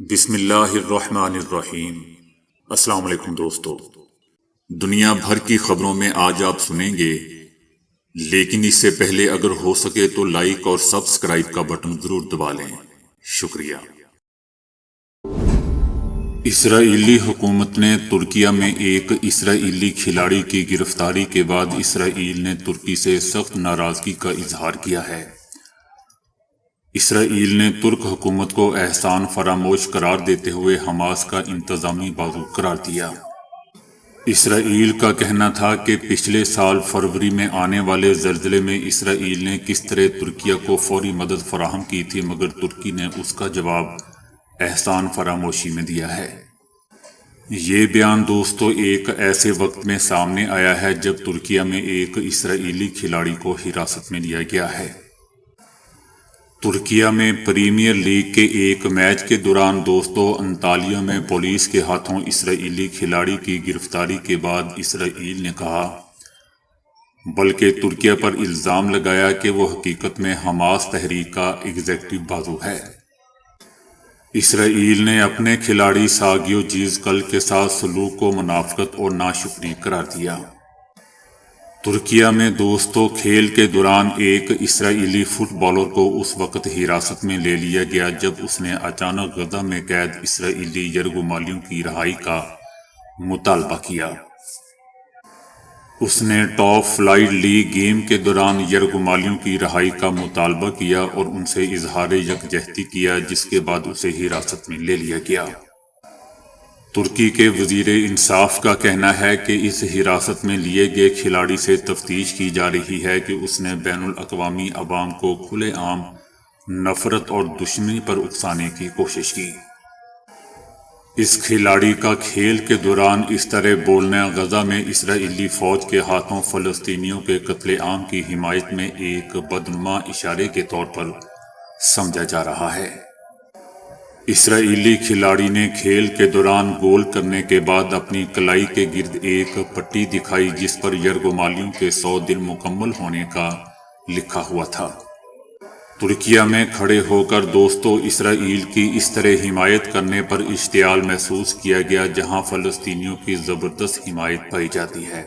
بسم اللہ الرحمن الرحیم۔ السلام علیکم دوستو، دنیا بھر کی خبروں میں آج آپ سنیں گے، لیکن اس سے پہلے اگر ہو سکے تو لائک اور سبسکرائب کا بٹن ضرور دبا لیں۔ شکریہ۔ اسرائیلی حکومت نے ترکیہ میں ایک اسرائیلی کھلاڑی کی گرفتاری کے بعد اسرائیل نے ترکی سے سخت ناراضگی کا اظہار کیا ہے۔ اسرائیل نے ترک حکومت کو احسان فراموش قرار دیتے ہوئے حماس کا انتظامی بازو قرار دیا۔ اسرائیل کا کہنا تھا کہ پچھلے سال فروری میں آنے والے زلزلے میں اسرائیل نے کس طرح ترکیہ کو فوری مدد فراہم کی تھی، مگر ترکی نے اس کا جواب احسان فراموشی میں دیا ہے۔ یہ بیان دوستو ایک ایسے وقت میں سامنے آیا ہے جب ترکیہ میں ایک اسرائیلی کھلاڑی کو حراست میں لیا گیا ہے۔ ترکیہ میں پریمیئر لیگ کے ایک میچ کے دوران دوستو انطالیہ میں پولیس کے ہاتھوں اسرائیلی کھلاڑی کی گرفتاری کے بعد اسرائیل نے کہا، بلکہ ترکیہ پر الزام لگایا کہ وہ حقیقت میں حماس تحریک کا ایگزیکٹو بازو ہے۔ اسرائیل نے اپنے کھلاڑی ساگیو جیزکل کے ساتھ سلوک کو منافقت اور ناشکری قرار دیا۔ ترکیہ میں دوستو کھیل کے دوران ایک اسرائیلی فٹ بالر کو اس وقت حراست میں لے لیا گیا جب اس نے اچانک غزہ میں قید اسرائیلی یرغمالیوں کی رہائی کا مطالبہ کیا۔ اس نے ٹاپ فلائٹ لیگ گیم کے دوران یرغمالیوں کی رہائی کا مطالبہ کیا اور ان سے اظہار یکجہتی کیا، جس کے بعد اسے حراست میں لے لیا گیا۔ ترکی کے وزیر انصاف کا کہنا ہے کہ اس حراست میں لیے گئے کھلاڑی سے تفتیش کی جا رہی ہے کہ اس نے بین الاقوامی عوام کو کھلے عام نفرت اور دشمنی پر اکسانے کی کوشش کی۔ اس کھلاڑی کا کھیل کے دوران اس طرح بولنا غزہ میں اسرائیلی فوج کے ہاتھوں فلسطینیوں کے قتل عام کی حمایت میں ایک بدنما اشارے کے طور پر سمجھا جا رہا ہے۔ اسرائیلی کھلاڑی نے کھیل کے دوران گول کرنے کے بعد اپنی کلائی کے گرد ایک پٹی دکھائی جس پر یرغمالیوں کے 100 دن مکمل ہونے کا لکھا ہوا تھا۔ ترکیہ میں کھڑے ہو کر دوستو اسرائیل کی اس طرح حمایت کرنے پر اشتعال محسوس کیا گیا، جہاں فلسطینیوں کی زبردست حمایت پائی جاتی ہے۔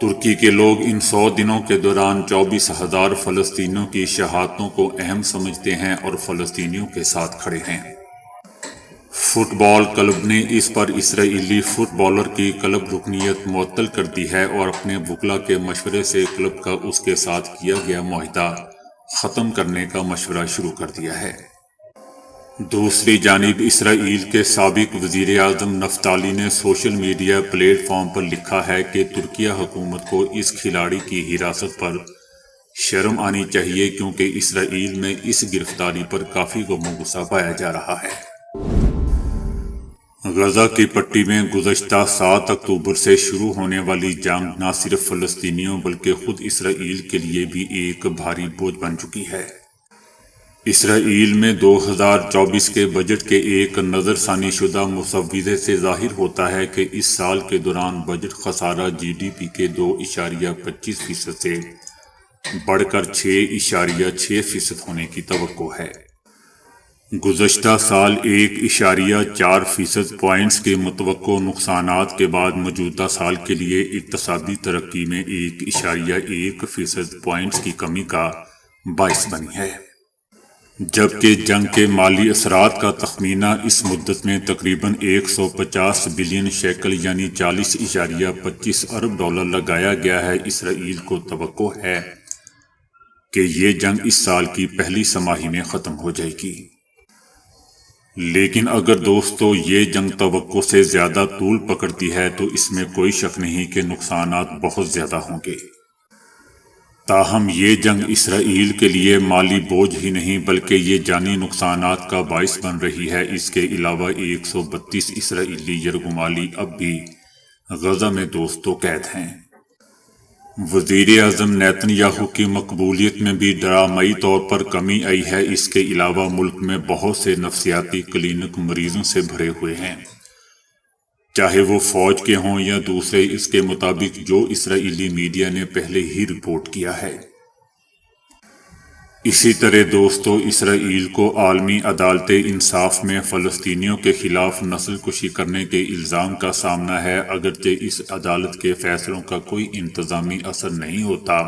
ترکی کے لوگ ان 100 دنوں کے دوران 24,000 فلسطینیوں کی شہادتوں کو اہم سمجھتے ہیں اور فلسطینیوں کے ساتھ کھڑے ہیں۔ فٹ بال کلب نے اس پر اسرائیلی فٹ بالر کی کلب رکنیت معطل کر دی ہے اور اپنے وکلاء کے مشورے سے کلب کا اس کے ساتھ کیا گیا معاہدہ ختم کرنے کا مشورہ شروع کر دیا ہے۔ دوسری جانب اسرائیل کے سابق وزیر اعظم نفتالی نے سوشل میڈیا پلیٹ فارم پر لکھا ہے کہ ترکیہ حکومت کو اس کھلاڑی کی حراست پر شرم آنی چاہیے، کیونکہ اسرائیل میں اس گرفتاری پر کافی غم و غصہ پایا جا رہا ہے۔ غزہ کی پٹی میں گزشتہ 7 اکتوبر سے شروع ہونے والی جنگ نہ صرف فلسطینیوں بلکہ خود اسرائیل کے لیے بھی ایک بھاری بوجھ بن چکی ہے۔ اسرائیل میں 2024 کے بجٹ کے ایک نظر ثانی شدہ مسودے سے ظاہر ہوتا ہے کہ اس سال کے دوران بجٹ خسارہ جی ڈی پی کے 2.25% سے بڑھ کر 6.6% ہونے کی توقع ہے۔ گزشتہ سال 1.4% پوائنٹس کے متوقع نقصانات کے بعد موجودہ سال کے لیے اقتصادی ترقی میں 1.1% پوائنٹس کی کمی کا باعث بنی ہے، جبکہ جنگ کے مالی اثرات کا تخمینہ اس مدت میں تقریباً 150 بلین شیکل یعنی 40.25 ارب ڈالر لگایا گیا ہے۔ اسرائیل کو توقع ہے کہ یہ جنگ اس سال کی پہلی سماہی میں ختم ہو جائے گی، لیکن اگر دوستو یہ جنگ توقع سے زیادہ طول پکڑتی ہے تو اس میں کوئی شک نہیں کہ نقصانات بہت زیادہ ہوں گے۔ تاہم یہ جنگ اسرائیل کے لیے مالی بوجھ ہی نہیں بلکہ یہ جانی نقصانات کا باعث بن رہی ہے۔ اس کے علاوہ 132 اسرائیلی یرغمالی اب بھی غزہ میں دوستو قید ہیں۔ وزیر اعظم نیتن یاہو کی مقبولیت میں بھی ڈرامائی طور پر کمی آئی ہے۔ اس کے علاوہ ملک میں بہت سے نفسیاتی کلینک مریضوں سے بھرے ہوئے ہیں، چاہے وہ فوج کے ہوں یا دوسرے، اس کے مطابق جو اسرائیلی میڈیا نے پہلے ہی رپورٹ کیا ہے۔ اسی طرح دوستو، اسرائیل کو عالمی عدالت انصاف میں فلسطینیوں کے خلاف نسل کشی کرنے کے الزام کا سامنا ہے۔ اگرچہ اس عدالت کے فیصلوں کا کوئی انتظامی اثر نہیں ہوتا،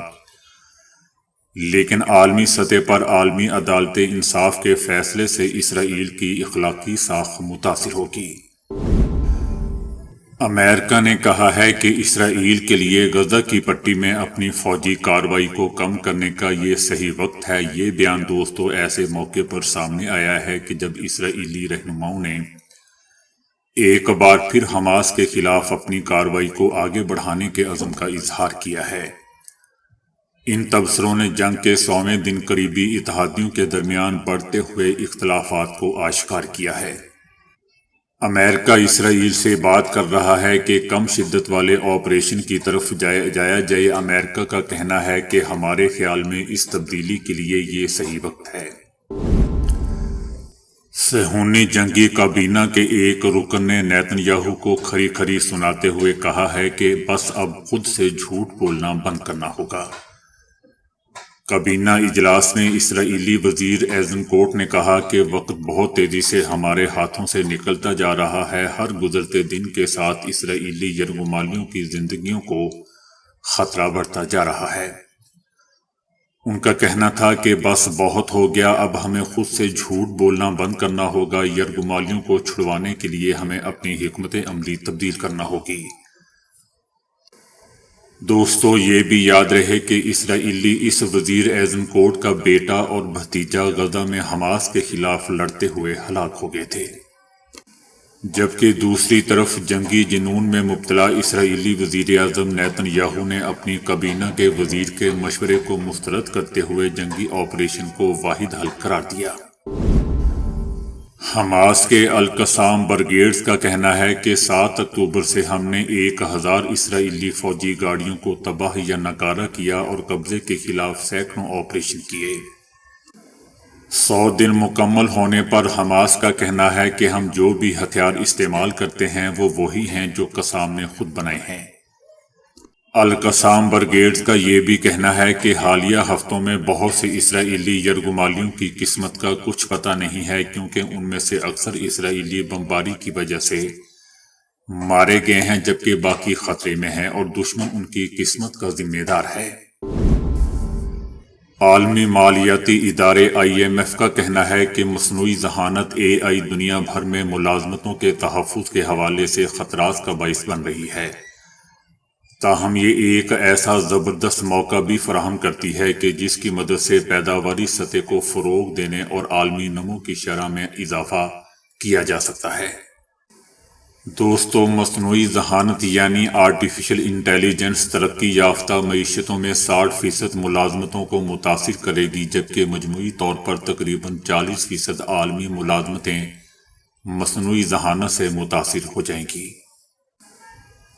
لیکن عالمی سطح پر عالمی عدالت انصاف کے فیصلے سے اسرائیل کی اخلاقی ساکھ متاثر ہوگی۔ امریکہ نے کہا ہے کہ اسرائیل کے لیے غزہ کی پٹی میں اپنی فوجی کارروائی کو کم کرنے کا یہ صحیح وقت ہے۔ یہ بیان دوستو ایسے موقع پر سامنے آیا ہے کہ جب اسرائیلی رہنماؤں نے ایک بار پھر حماس کے خلاف اپنی کارروائی کو آگے بڑھانے کے عزم کا اظہار کیا ہے۔ ان تبصروں نے جنگ کے 100ویں دن قریبی اتحادیوں کے درمیان بڑھتے ہوئے اختلافات کو آشکار کیا ہے۔ امریکہ اسرائیل سے بات کر رہا ہے کہ کم شدت والے آپریشن کی طرف جایا جائے۔ امریکہ کا کہنا ہے کہ ہمارے خیال میں اس تبدیلی کے لیے یہ صحیح وقت ہے۔ صہیونی جنگی کابینہ کے ایک رکن نے نیتن یاہو کو کھری کھری سناتے ہوئے کہا ہے کہ بس اب خود سے جھوٹ بولنا بند کرنا ہوگا۔ کابینہ اجلاس میں اسرائیلی وزیر ایزنکوٹ نے کہا کہ وقت بہت تیزی سے ہمارے ہاتھوں سے نکلتا جا رہا ہے۔ ہر گزرتے دن کے ساتھ اسرائیلی یرغمالیوں کی زندگیوں کو خطرہ بڑھتا جا رہا ہے۔ ان کا کہنا تھا کہ بس بہت ہو گیا، اب ہمیں خود سے جھوٹ بولنا بند کرنا ہوگا۔ یرغمالیوں کو چھڑوانے کے لیے ہمیں اپنی حکمت عملی تبدیل کرنا ہوگی۔ دوستو، یہ بھی یاد رہے کہ اسرائیلی اس وزیر ایزنکوٹ کا بیٹا اور بھتیجا غزہ میں حماس کے خلاف لڑتے ہوئے ہلاک ہو گئے تھے، جبکہ دوسری طرف جنگی جنون میں مبتلا اسرائیلی وزیر اعظم نیتن یاہو نے اپنی کابینہ کے وزیر کے مشورے کو مسترد کرتے ہوئے جنگی آپریشن کو واحد حل قرار دیا۔ حماس کے القسام بریگیڈز کا کہنا ہے کہ 7 اکتوبر سے ہم نے 1000 اسرائیلی فوجی گاڑیوں کو تباہ یا ناکارہ کیا اور قبضے کے خلاف سینکڑوں آپریشن کیے۔ 100 دن مکمل ہونے پر حماس کا کہنا ہے کہ ہم جو بھی ہتھیار استعمال کرتے ہیں وہ وہی ہیں جو قسام نے خود بنائے ہیں۔ القسام بریگیڈز کا یہ بھی کہنا ہے کہ حالیہ ہفتوں میں بہت سے اسرائیلی یرغمالیوں کی قسمت کا کچھ پتہ نہیں ہے، کیونکہ ان میں سے اکثر اسرائیلی بمباری کی وجہ سے مارے گئے ہیں، جبکہ باقی خطرے میں ہیں اور دشمن ان کی قسمت کا ذمہ دار ہے۔ عالمی مالیاتی ادارے IMF کا کہنا ہے کہ مصنوعی ذہانت AI دنیا بھر میں ملازمتوں کے تحفظ کے حوالے سے خطرات کا باعث بن رہی ہے۔ تاہم یہ ایک ایسا زبردست موقع بھی فراہم کرتی ہے کہ جس کی مدد سے پیداواری سطح کو فروغ دینے اور عالمی نمو کی شرح میں اضافہ کیا جا سکتا ہے۔ دوستو، مصنوعی ذہانت یعنی آرٹیفیشل انٹیلیجنس ترقی یافتہ معیشتوں میں 60% ملازمتوں کو متاثر کرے گی، جبکہ مجموعی طور پر تقریباً 40% عالمی ملازمتیں مصنوعی ذہانت سے متاثر ہو جائیں گی۔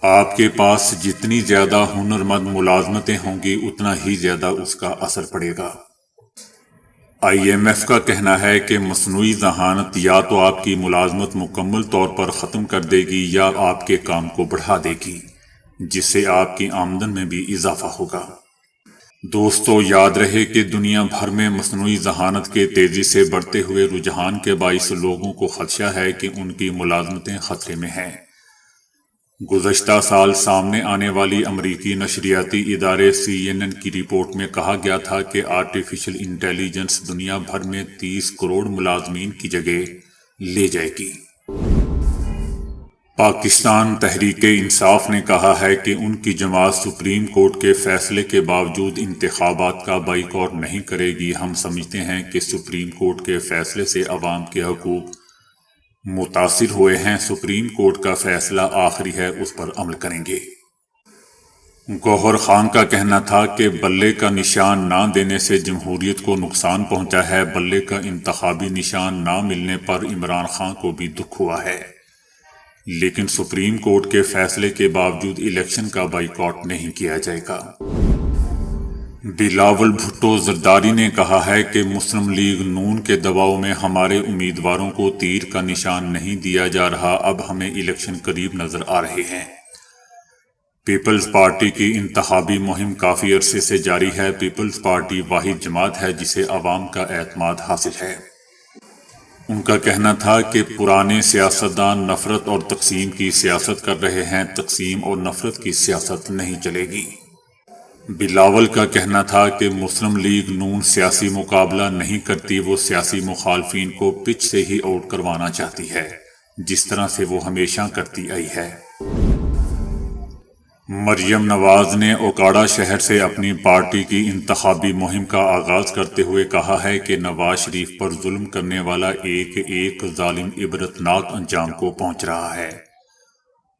آپ کے پاس جتنی زیادہ ہنرمند ملازمتیں ہوں گی، اتنا ہی زیادہ اس کا اثر پڑے گا۔ IMF کا کہنا ہے کہ مصنوعی ذہانت یا تو آپ کی ملازمت مکمل طور پر ختم کر دے گی یا آپ کے کام کو بڑھا دے گی، جس سے آپ کی آمدن میں بھی اضافہ ہوگا۔ دوستو، یاد رہے کہ دنیا بھر میں مصنوعی ذہانت کے تیزی سے بڑھتے ہوئے رجحان کے باعث لوگوں کو خدشہ ہے کہ ان کی ملازمتیں خطرے میں ہیں۔ گزشتہ سال سامنے آنے والی امریکی نشریاتی ادارے CNN کی رپورٹ میں کہا گیا تھا کہ آرٹیفیشل انٹیلیجنس دنیا بھر میں 30 کروڑ ملازمین کی جگہ لے جائے گی۔ پاکستان تحریک انصاف نے کہا ہے کہ ان کی جماعت سپریم کورٹ کے فیصلے کے باوجود انتخابات کا بائیکاٹ نہیں کرے گی۔ ہم سمجھتے ہیں کہ سپریم کورٹ کے فیصلے سے عوام کے حقوق متاثر ہوئے ہیں۔ سپریم کورٹ کا فیصلہ آخری ہے، اس پر عمل کریں گے۔ گوہر خان کا کہنا تھا کہ بلے کا نشان نہ دینے سے جمہوریت کو نقصان پہنچا ہے۔ بلے کا انتخابی نشان نہ ملنے پر عمران خان کو بھی دکھ ہوا ہے، لیکن سپریم کورٹ کے فیصلے کے باوجود الیکشن کا بائیکاٹ نہیں کیا جائے گا۔ بلاول بھٹو زرداری نے کہا ہے کہ مسلم لیگ نون کے دباؤ میں ہمارے امیدواروں کو تیر کا نشان نہیں دیا جا رہا، اب ہمیں الیکشن قریب نظر آ رہے ہیں۔ پیپلز پارٹی کی انتخابی مہم کافی عرصے سے جاری ہے۔ پیپلز پارٹی واحد جماعت ہے جسے عوام کا اعتماد حاصل ہے۔ ان کا کہنا تھا کہ پرانے سیاستدان نفرت اور تقسیم کی سیاست کر رہے ہیں، تقسیم اور نفرت کی سیاست نہیں چلے گی۔ بلاول کا کہنا تھا کہ مسلم لیگ نون سیاسی مقابلہ نہیں کرتی، وہ سیاسی مخالفین کو پچ سے ہی آؤٹ کروانا چاہتی ہے، جس طرح سے وہ ہمیشہ کرتی آئی ہے۔ مریم نواز نے اوکاڑا شہر سے اپنی پارٹی کی انتخابی مہم کا آغاز کرتے ہوئے کہا ہے کہ نواز شریف پر ظلم کرنے والا ایک ایک ظالم عبرتناک انجام کو پہنچ رہا ہے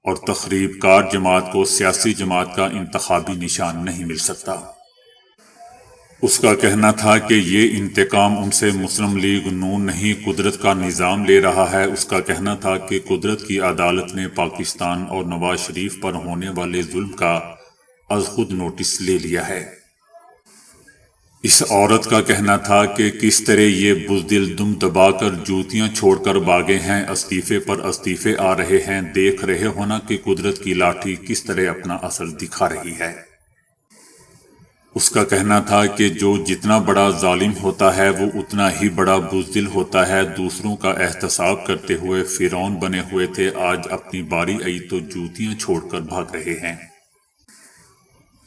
اور تخریب کار جماعت کو سیاسی جماعت کا انتخابی نشان نہیں مل سکتا۔ اس کا کہنا تھا کہ یہ انتقام ان سے مسلم لیگ نون نہیں قدرت کا نظام لے رہا ہے۔ اس کا کہنا تھا کہ قدرت کی عدالت نے پاکستان اور نواز شریف پر ہونے والے ظلم کا از خود نوٹس لے لیا ہے۔ اس عورت کا کہنا تھا کہ کس طرح یہ بزدل دم دبا کر جوتیاں چھوڑ کر بھاگے ہیں، استعفے پر استعفے آ رہے ہیں، دیکھ رہے ہونا کہ قدرت کی لاٹھی کس طرح اپنا اثر دکھا رہی ہے۔ اس کا کہنا تھا کہ جو جتنا بڑا ظالم ہوتا ہے وہ اتنا ہی بڑا بزدل ہوتا ہے۔ دوسروں کا احتساب کرتے ہوئے فرعون بنے ہوئے تھے، آج اپنی باری آئی تو جوتیاں چھوڑ کر بھاگ رہے ہیں۔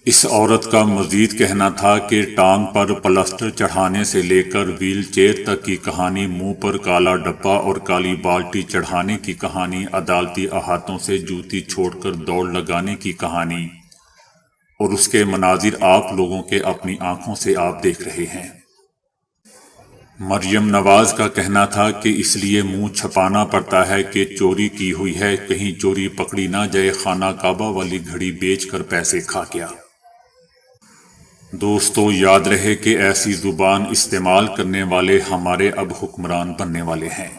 اس عورت کا مزید کہنا تھا کہ ٹانگ پر پلسٹر چڑھانے سے لے کر ویل چیئر تک کی کہانی، منہ پر کالا ڈبہ اور کالی بالٹی چڑھانے کی کہانی، عدالتی احاطوں سے جوتی چھوڑ کر دوڑ لگانے کی کہانی، اور اس کے مناظر آپ لوگوں کے اپنی آنکھوں سے آپ دیکھ رہے ہیں۔ مریم نواز کا کہنا تھا کہ اس لیے منہ چھپانا پڑتا ہے کہ چوری کی ہوئی ہے، کہیں چوری پکڑی نہ جائے، خانہ کعبہ والی گھڑی بیچ کر پیسے کھا گیا۔ دوستو، یاد رہے کہ ایسی زبان استعمال کرنے والے ہمارے اب حکمران بننے والے ہیں۔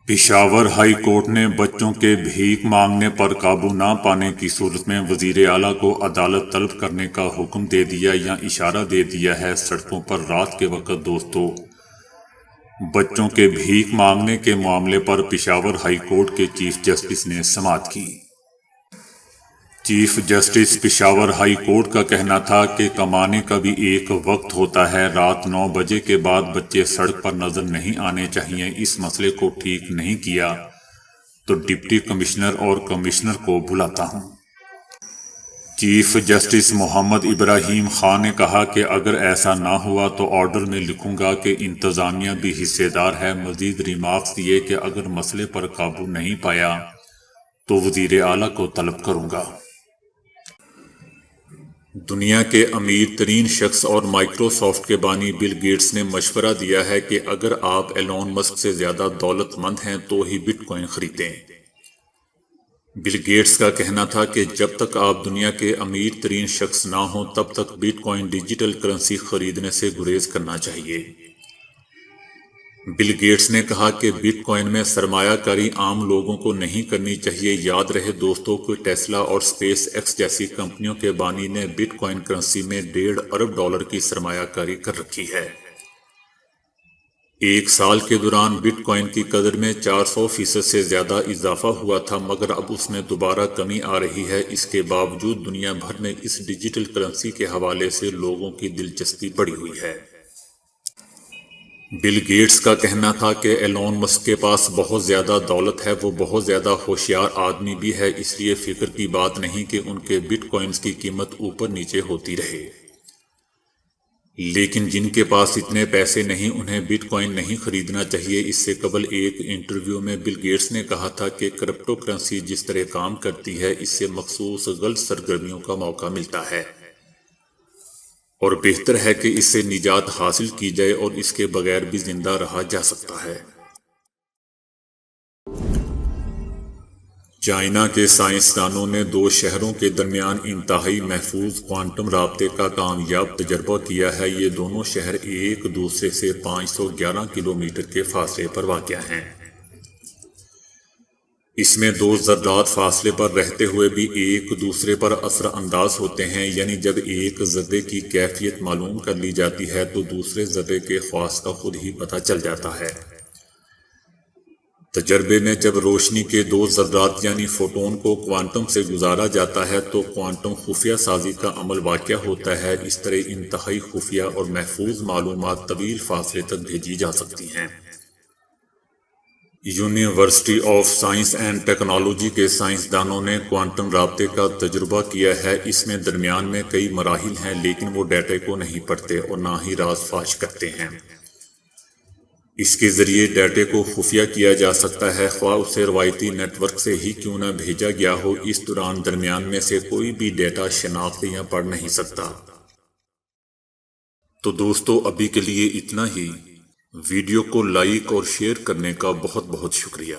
پشاور ہائی کورٹ نے بچوں کے بھیک مانگنے پر قابو نہ پانے کی صورت میں وزیر اعلیٰ کو عدالت طلب کرنے کا حکم دے دیا یا اشارہ دے دیا ہے۔ سڑکوں پر رات کے وقت دوستو، بچوں کے بھیک مانگنے کے معاملے پر پشاور ہائی کورٹ کے چیف جسٹس نے سماعت کی۔ Chief justice Peshawar high court کا کہنا تھا کہ کمانے کا بھی ایک وقت ہوتا ہے، رات 9 بجے کے بعد بچے سڑک پر نظر نہیں آنے چاہیے۔ اس مسئلے کو ٹھیک نہیں کیا تو ڈپٹی کمشنر اور کمشنر کو بلاتا ہوں۔ چیف جسٹس محمد ابراہیم خان نے کہا کہ اگر ایسا نہ ہوا تو آرڈر میں لکھوں گا کہ انتظامیہ بھی حصے دار ہے۔ مزید ریمارکس دیے کہ اگر مسئلے پر قابو نہیں پایا تو وزیر اعلیٰ کو طلب کروں گا۔ دنیا کے امیر ترین شخص اور مائیکروسافٹ کے بانی بل گیٹس نے مشورہ دیا ہے کہ اگر آپ ایلون مسک سے زیادہ دولت مند ہیں تو ہی بٹ کوائن خریدیں۔ بل گیٹس کا کہنا تھا کہ جب تک آپ دنیا کے امیر ترین شخص نہ ہوں تب تک بٹ کوائن ڈیجیٹل کرنسی خریدنے سے گریز کرنا چاہیے۔ بل گیٹس نے کہا کہ بٹ کوائن میں سرمایہ کاری عام لوگوں کو نہیں کرنی چاہیے۔ یاد رہے دوستوں کہ ٹیسلا اور اسپیس ایکس جیسی کمپنیوں کے بانی نے بٹ کوائن کرنسی میں $1.5 ارب کی سرمایہ کاری کر رکھی ہے۔ ایک سال کے دوران بٹ کوائن کی قدر میں 400% سے زیادہ اضافہ ہوا تھا، مگر اب اس میں دوبارہ کمی آ رہی ہے۔ اس کے باوجود دنیا بھر میں اس ڈیجیٹل کرنسی کے حوالے سے لوگوں کی دلچسپی بڑھی ہوئی ہے۔ بل گیٹس کا کہنا تھا کہ ایلون مسک کے پاس بہت زیادہ دولت ہے، وہ بہت زیادہ ہوشیار آدمی بھی ہے، اس لیے فکر کی بات نہیں کہ ان کے بٹ کوائنز کی قیمت اوپر نیچے ہوتی رہے۔ لیکن جن کے پاس اتنے پیسے نہیں انہیں بٹ کوائن نہیں خریدنا چاہیے۔ اس سے قبل ایک انٹرویو میں بل گیٹس نے کہا تھا کہ کرپٹو کرنسی جس طرح کام کرتی ہے اس سے مخصوص غلط سرگرمیوں کا موقع ملتا ہے اور بہتر ہے کہ اس سے نجات حاصل کی جائے اور اس کے بغیر بھی زندہ رہا جا سکتا ہے۔ چائنا کے سائنسدانوں نے 2 شہروں کے درمیان انتہائی محفوظ کوانٹم رابطے کا کامیاب تجربہ کیا ہے۔ یہ دونوں شہر ایک دوسرے سے 511 کلومیٹر کے فاصلے پر واقع ہیں۔ اس میں 2 ذرات فاصلے پر رہتے ہوئے بھی ایک دوسرے پر اثر انداز ہوتے ہیں، یعنی جب ایک ذرے کی کیفیت معلوم کر لی جاتی ہے تو دوسرے ذرے کے خواص کا خود ہی پتہ چل جاتا ہے۔ تجربے میں جب روشنی کے دو ذرات یعنی فوٹون کو کوانٹم سے گزارا جاتا ہے تو کوانٹم خفیہ سازی کا عمل واقع ہوتا ہے۔ اس طرح انتہائی خفیہ اور محفوظ معلومات طویل فاصلے تک بھیجی جا سکتی ہیں۔ University of science and technology کے سائنسدانوں نے کوانٹم رابطے کا تجربہ کیا ہے۔ اس میں درمیان میں کئی مراحل ہیں لیکن وہ ڈیٹا کو نہیں پڑھتے اور نہ ہی راز فاش کرتے ہیں۔ اس کے ذریعے ڈیٹا کو خفیہ کیا جا سکتا ہے، خواہ اسے روایتی نیٹ ورک سے ہی کیوں نہ بھیجا گیا ہو۔ اس دوران درمیان میں سے کوئی بھی ڈیٹا شناخت یا پڑھ نہیں سکتا۔ تو دوستو ابھی کے لیے اتنا ہی۔ ویڈیو کو لائک اور شیئر کرنے کا بہت بہت شکریہ۔